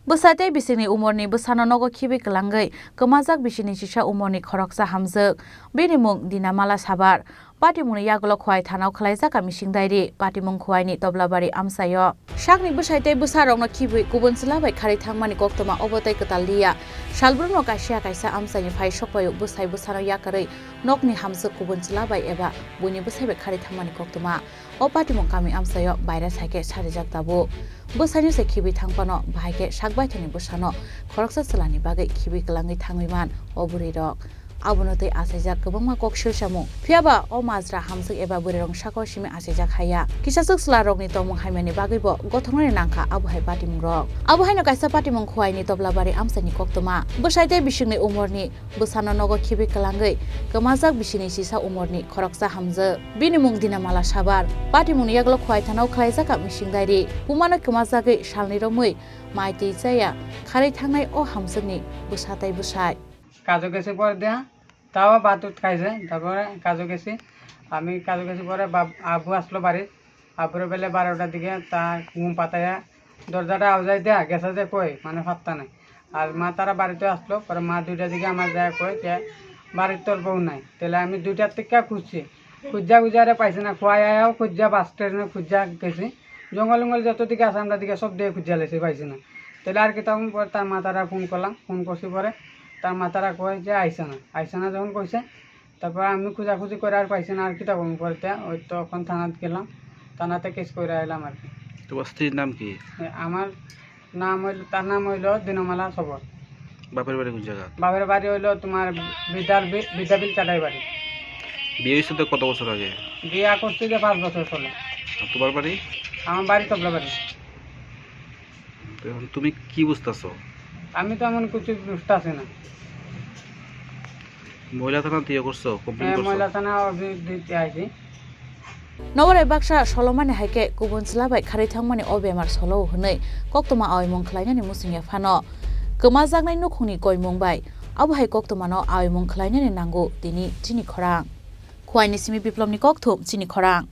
Busate bisini umorni busano nogo khibi kelangai kemajak bisini sisa umorni khoroksa hamjak binimung dinamala sabar patimung yaglo khwai thanau khlaijak mising dairi patimung khwai ni toblabari amsayo sakni busate busarokno khibi kubun selabai khari thangmani koktoma obotai katalliya salbrungno kaisa kaisa amsani phai sopayo busai busano yakarei nokni hamjak kubun selabai eba buni busai khari thangmani koktoma o patimung kami amsayo baira saike sarijak tabu busani se khibi thangpano bhaike sakbaithani busano khoroksa salani bagai khibi kelangai thangmiman oburi rok abunotei asajak kwbangma kokshil samu phiaba o majra hamjak eba burirong sako simi asajak haya kisasuk slarokni tomung haimani bagaibo gothongnani nangkha abuhai patimung rok abuhaino kaisa patimung khwaini toblabari amsani koktoma busaite bisingni umorni busano nogo khibi kelangai kemajak bisini sisa umorni khoroksa hamjak binimung dinamala sabar patimung yaglo khwai thanau khlaijak mising dairi pumano kemajagai salni romui maiti chaya khari thangnai o hamjakni busatai busai কাজু গেছি পরে দেয়া তাও বাতুত খাইছে তারপরে কাজু গেছি আমি কাজু গেছি পরে আবু আসলো বাড়ির আবুর বেলে 12টার দিকে তা ঘুম পাতায়া দরজাটা আওয়াজ দেয়া গেছে যে কই মানে ফাত্তা নাই আর মা তারা বাড়িতে আসলো পরে মা 2টার দিকে আমার যায় কই যে বাড়ির তোর বউ নাই তাহলে আমি 2টার থেকে খুঁজছি খুঁজারে পাইছি না খোয়াই আয়াও খুঁজা বাস ট্রেনে খুঁজা গেছি জঙ্গল যত দিকে আছে আমরা দিকে সব দিয়ে খুঁজা লেছি পাইছি না তাহলে আর কি তখন পরে তার মা তারা ফোন করলাম ফোন করছি পরে তার মাতারা কয় যে আইসা না যখন কইছে তারপর আমি খোঁজাখুঁজি করে আর পাইছি না আর কি তখন পরে ওই তখন থানাত গেলাম থানাতে কেস করে আইলাম আর কি। তোমার স্ত্রীর নাম কি? আমার নাম হইল তার নাম হইল দিনমালা সবর। বাপের বাড়ি কোন জায়গা? বাপের বাড়ি হইল তোমার বিদ্যাবিল চাটাই বাড়ি। বিয়ে হয়েছে তো কত বছর আগে? বিয়া করছি যে 5 বছর চলে। আর তোমার বাড়ি? আমার বাড়ি তবলা বাড়ি। এখন তুমি কি বুঝতেছো? আমি তো এমন কিছু বুঝতেছি না। মহিলা থানা দিয়ে করছো? কমপ্লেইন করছো? মহিলা থানা দিতে আইছি। নবরে বাক্সা সলমানি হাইকে गुबुन selabai khari thangmani o bemar solo hunai koktoma aimung khlainani musingya phano kemajaknai nukhungni koimung bai abuhai koktomano aimung khlainani nango tini chini khorang khwaini simi biplomni kokthum chini khorang